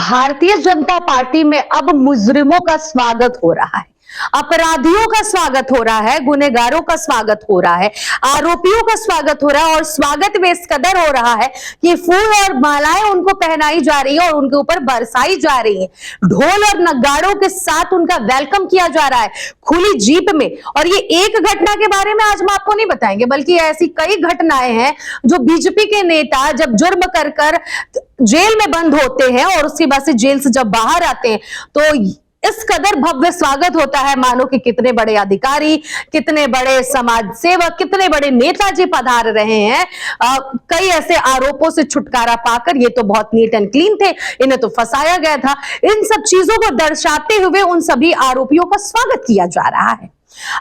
Bharatiya Janata party में अब मुजरिमों का स्वागत हो रहा है, अपराधियों का स्वागत हो रहा है, गुनहगारों का स्वागत हो रहा है, आरोपियों का स्वागत हो रहा है। और स्वागत में इस कदर हो रहा है कि फूल और मालाएं उनको पहनाई जा रही है और उनके ऊपर बरसाई जा रही है। ढोल और नगाड़ों के साथ उनका वेलकम किया जा रहा है खुली जीप में। और ये एक घटना के बारे में आज हम आपको नहीं बताएंगे, बल्कि ऐसी कई घटनाएं हैं जो बीजेपी के नेता जब जुर्म कर जेल में बंद होते हैं और उसके बाद से जेल से जब बाहर आते हैं तो इस कदर भव्य स्वागत होता है मानो कि कितने बड़े अधिकारी, कितने बड़े समाज सेवक, कितने बड़े नेताजी पधार रहे हैं। कई ऐसे आरोपों से छुटकारा पाकर, ये तो बहुत नीट एंड क्लीन थे, इन्हें तो फंसाया गया था, इन सब चीजों को दर्शाते हुए उन सभी आरोपियों का स्वागत किया जा रहा है।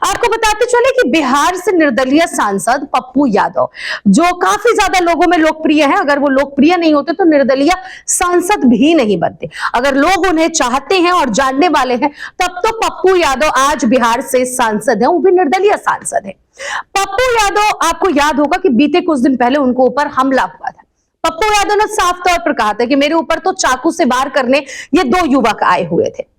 आपको बताते चले कि बिहार से निर्दलीय सांसद पप्पू यादव, जो काफी ज्यादा लोगों में लोकप्रिय है, अगर वो लोकप्रिय नहीं होते तो निर्दलीय सांसद भी नहीं बनते। अगर लोग उन्हें चाहते हैं और जानने वाले हैं तब तो पप्पू यादव आज बिहार से सांसद है, वो भी निर्दलीय सांसद है। पप्पू यादव, आपको याद होगा कि बीते कुछ दिन पहले उनको ऊपर हमला हुआ था। पप्पू यादव ने साफ तौर पर कहा था कि मेरे ऊपर तो चाकू से वार करने ये 2 युवक आए हुए थे।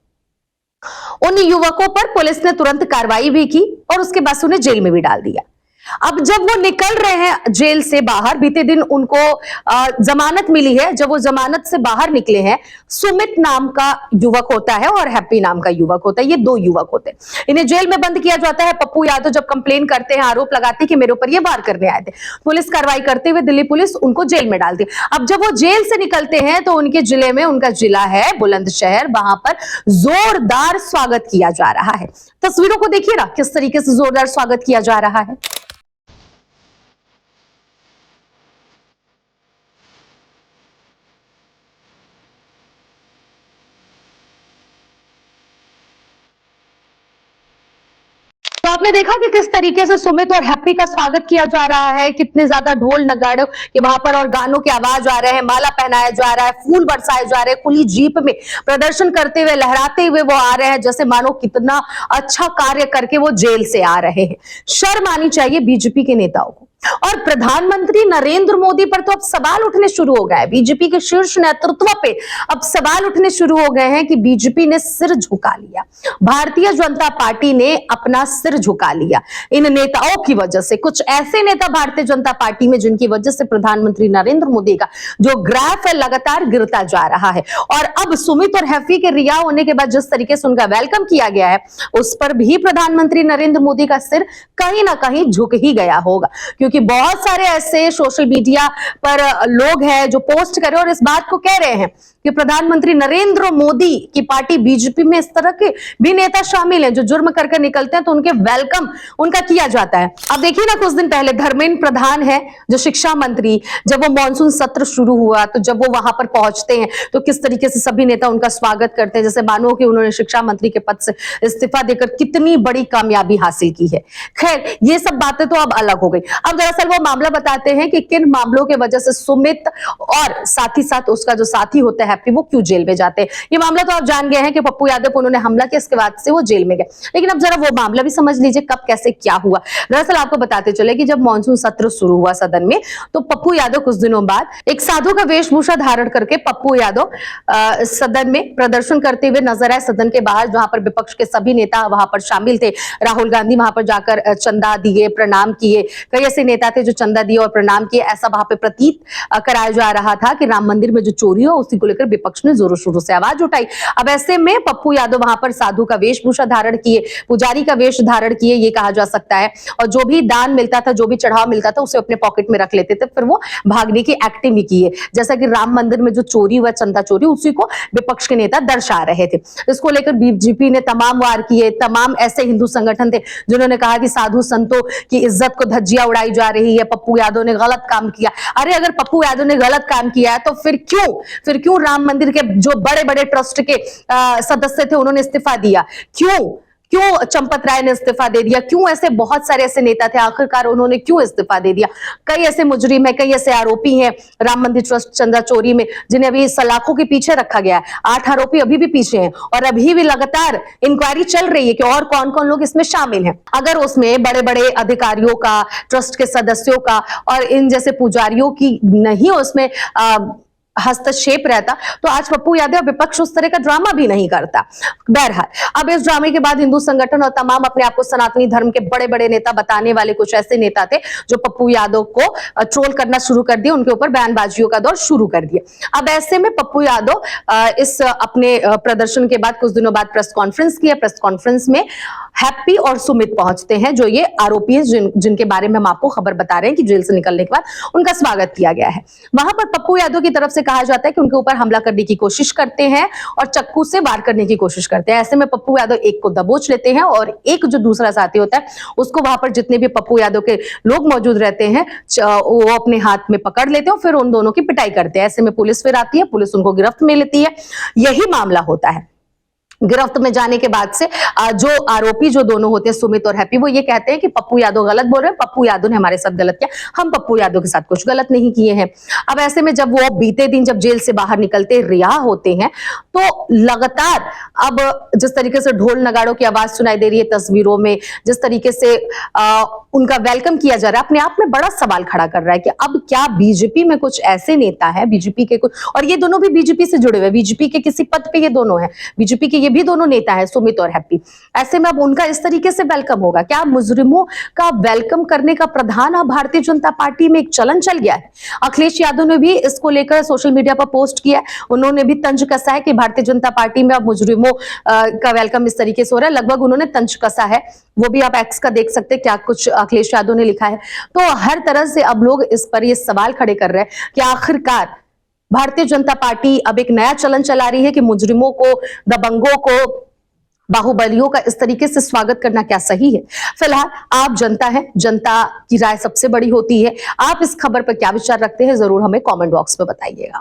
उन युवकों पर पुलिस ने तुरंत कार्रवाई भी की और उसके बाद उन्हें जेल में भी डाल दिया। अब जब वो निकल रहे हैं जेल से बाहर, बीते दिन उनको जमानत मिली है। जब वो जमानत से बाहर निकले हैं, सुमित नाम का युवक होता है और हैप्पी नाम का युवक होता है, ये 2 युवक होते हैं। इन्हें जेल में बंद किया जाता है। पप्पू यादव जब कंप्लेन करते हैं, आरोप लगाते हैं कि मेरे ऊपर ये वार करने आए थे, पुलिस कार्रवाई करते हुए दिल्ली पुलिस उनको जेल में डालती है। अब जब वो जेल से निकलते हैं तो उनके जिले में, उनका जिला है बुलंदशहर, वहां पर जोरदार स्वागत किया जा रहा है। तस्वीरों को देखिए ना, किस तरीके से जोरदार स्वागत किया जा रहा है। तो आपने देखा कि किस तरीके से सुमित और हैप्पी का स्वागत किया जा रहा है, कितने ज्यादा ढोल नगाड़ों के वहां पर और गानों की आवाज आ रहे हैं, माला पहनाया जा रहा है, फूल बरसाए जा रहे हैं, खुली जीप में प्रदर्शन करते हुए, लहराते हुए वो आ रहे हैं, जैसे मानो कितना अच्छा कार्य करके वो जेल से आ रहे हैं। शर्म आनी चाहिए बीजेपी के नेताओं को। और प्रधानमंत्री नरेंद्र मोदी पर तो अब सवाल उठने शुरू हो गए हैं। बीजेपी के शीर्ष नेतृत्व पे अब सवाल उठने शुरू हो गए हैं कि बीजेपी ने सिर झुका लिया, भारतीय जनता पार्टी ने अपना सिर झुका लिया इन नेताओं की वजह से। कुछ ऐसे नेता भारतीय जनता पार्टी में जिनकी वजह से प्रधानमंत्री नरेंद्र मोदी का जो ग्राफ है लगातार गिरता जा रहा है। और अब सुमित और हैप्पी के रिहा होने के बाद जिस तरीके से उनका वेलकम किया गया है, उस पर भी प्रधानमंत्री नरेंद्र मोदी का सिर कहीं ना कहीं झुक ही गया होगा, क्योंकि बहुत सारे ऐसे सोशल मीडिया पर लोग हैं जो पोस्ट कर रहे हैं और इस बात को कह रहे हैं कि प्रधानमंत्री नरेंद्र मोदी की पार्टी बीजेपी में इस तरह के भी नेता शामिल हैं जो जुर्म करके निकलते हैं तो उनके वेलकम उनका किया जाता है। अब देखिए ना, कुछ दिन पहले धर्मेंद्र प्रधान है जो शिक्षा मंत्री, जब वो मानसून सत्र शुरू हुआ तो जब वो वहां पर पहुंचते हैं तो किस तरीके से सभी नेता उनका स्वागत करते हैं, जैसे मानो कि उन्होंने शिक्षा मंत्री के पद से इस्तीफा देकर कितनी बड़ी कामयाबी हासिल की है। खैर, ये सब बातें तो अब अलग हो गई। अब दरअसल वो मामला बताते हैं कि किन मामलों के वजह से सुमित और साथ ही साथ उसका जो साथी होता है हैप्पी, वो क्यों जेल में जाते हैं। ये मामला तो आप जान गए हैं कि पप्पू यादव को उन्होंने हमला किया, इसके बाद से वो जेल में गए। लेकिन अब जरा वो मामला भी समझ लीजिए कब कैसे क्या हुआ। दरअसल आपको बताते चले कि जब मानसून सत्र शुरू हुआ सदन में, तो पप्पू यादव कुछ दिनों बाद एक साधु का वेशभूषा धारण करके पप्पू यादव सदन में प्रदर्शन करते हुए नजर आए। सदन के बाहर जहां पर विपक्ष के सभी नेता वहां पर शामिल थे, राहुल गांधी वहां पर जाकर चंदा दिए, प्रणाम किए, कई ऐसे नेता थे जो चंदा दिए और प्रणाम किए। ऐसा वहां पे प्रतीत कराया जा रहा था कि राम मंदिर में जो चोरी हो उसी को लेकर विपक्ष ने जोरों शोरों से आवाज उठाई। अब ऐसे में पप्पू यादव वहां पर साधु का वेशभूषा धारण किए, पुजारी का वेश धारण किए, ये कहा जा सकता है। और जो भी दान मिलता था, जो भी चढ़ावा मिलता था, उसे अपने पॉकेट में रख लेते थे, फिर वो भागने की एक्टिंग भी की है। जैसा कि राम मंदिर में जो चोरी हुआ, चंदा चोरी, उसी को विपक्ष के नेता दर्शा रहे थे। इसको लेकर बीजेपी ने तमाम वार किए। तमाम ऐसे हिंदू संगठन थे जिन्होंने कहा कि साधु संतों की इज्जत को धज्जियां उड़ाई जा रही है, पप्पू यादव ने गलत काम किया। अरे अगर पप्पू यादव ने गलत काम किया है तो फिर क्यों राम मंदिर के जो बड़े बड़े ट्रस्ट के सदस्य थे उन्होंने इस्तीफा दिया? क्यों चंपत राय ने इस्तीफा दे दिया? क्यों ऐसे बहुत सारे ऐसे नेता थे, आखिरकार उन्होंने क्यों इस्तीफा दे दिया? कई ऐसे मुजरिम है, कई ऐसे आरोपी हैं राम मंदिर ट्रस्ट चंदा चोरी में जिन्हें अभी सलाखों के पीछे रखा गया है। 8 आरोपी अभी भी पीछे हैं और अभी भी लगातार इंक्वायरी चल रही है कि और कौन कौन लोग इसमें शामिल हैं। अगर उसमें बड़े बड़े अधिकारियों का, ट्रस्ट के सदस्यों का और इन जैसे पुजारियों की नहीं उसमें हस्तक्षेप रहता तो आज पप्पू यादव विपक्ष उस तरह का ड्रामा भी नहीं करता। बहरहाल अब इस ड्रामे के बाद हिंदू संगठन और तमाम अपने आप को सनातनी धर्म के बड़े बड़े नेता बताने वाले कुछ ऐसे नेता थे जो पप्पू यादव को ट्रोल करना शुरू कर दिया, उनके ऊपर बयानबाजियों का दौर शुरू कर दिया। अब ऐसे में पप्पू यादव इस अपने प्रदर्शन के बाद कुछ दिनों बाद प्रेस कॉन्फ्रेंस किया। प्रेस कॉन्फ्रेंस में हैप्पी और सुमित पहुंचते हैं, जो ये आरोपी हैं जिनके बारे में हम आपको खबर बता रहे हैं कि जेल से निकलने के बाद उनका स्वागत किया गया है। वहां पर पप्पू यादव की तरफ से कहा जाता है कि उनके ऊपर हमला करने की कोशिश करते हैं और चाकू से वार करने की कोशिश करते हैं। ऐसे में पप्पू यादव एक को दबोच लेते हैं और एक जो दूसरा साथी होता है उसको वहां पर जितने भी पप्पू यादव के लोग मौजूद रहते हैं वो अपने हाथ में पकड़ लेते हैं और फिर उन दोनों की पिटाई करते हैं। ऐसे में पुलिस फिर आती है, पुलिस उनको गिरफ्त में लेती है। यही मामला होता है। गिरफ्त में जाने के बाद से जो आरोपी जो दोनों होते हैं सुमित और हैप्पी, वो ये कहते हैं कि पप्पू यादव गलत बोल रहे हैं, पप्पू यादव ने हमारे साथ गलत किया, हम पप्पू यादव के साथ कुछ गलत नहीं किए हैं। अब ऐसे में जब वो बीते दिन जब जेल से बाहर निकलते रिहा होते हैं तो लगातार अब जिस तरीके से ढोल नगाड़ों की आवाज सुनाई दे रही है तस्वीरों में, जिस तरीके से उनका वेलकम किया जा रहा है, अपने आप में बड़ा सवाल खड़ा कर रहा है कि अब क्या बीजेपी में कुछ ऐसे नेता है, बीजेपी के कुछ, और ये दोनों भी बीजेपी से जुड़े हुए, बीजेपी के किसी पद पे ये दोनों हैं, बीजेपी के ये भी दोनों नेता है सुमित और हैप्पी। ऐसे में अब उनका इस तरीके से वेलकम होगा, क्या मुजरिमों का वेलकम करने का प्रधान अब भारतीय जनता पार्टी में एक चलन चल गया है। अखिलेश यादव ने भी इसको लेकर सोशल मीडिया पर पोस्ट किया है, उन्होंने भी तंज कसा है कि भारतीय जनता पार्टी में अब मुजरिमों का वेलकम इस तरीके से हो रहा है, लगभग उन्होंने तंज कसा है। वो भी आप एक्स का देख सकते हैं क्या कुछ अखिलेश यादव ने लिखा है। तो हर तरह से अब लोग इस पर ये सवाल खड़े कर रहे हैं कि आखिरकार भारतीय जनता पार्टी अब एक नया चलन चला रही है कि मुजरिमों को, दबंगों को, बाहुबलियों का इस तरीके से स्वागत करना क्या सही है। फिलहाल आप जनता हैं, जनता की राय सबसे बड़ी होती है। आप इस खबर पर क्या विचार रखते हैं जरूर हमें कमेंट बॉक्स में बताइएगा।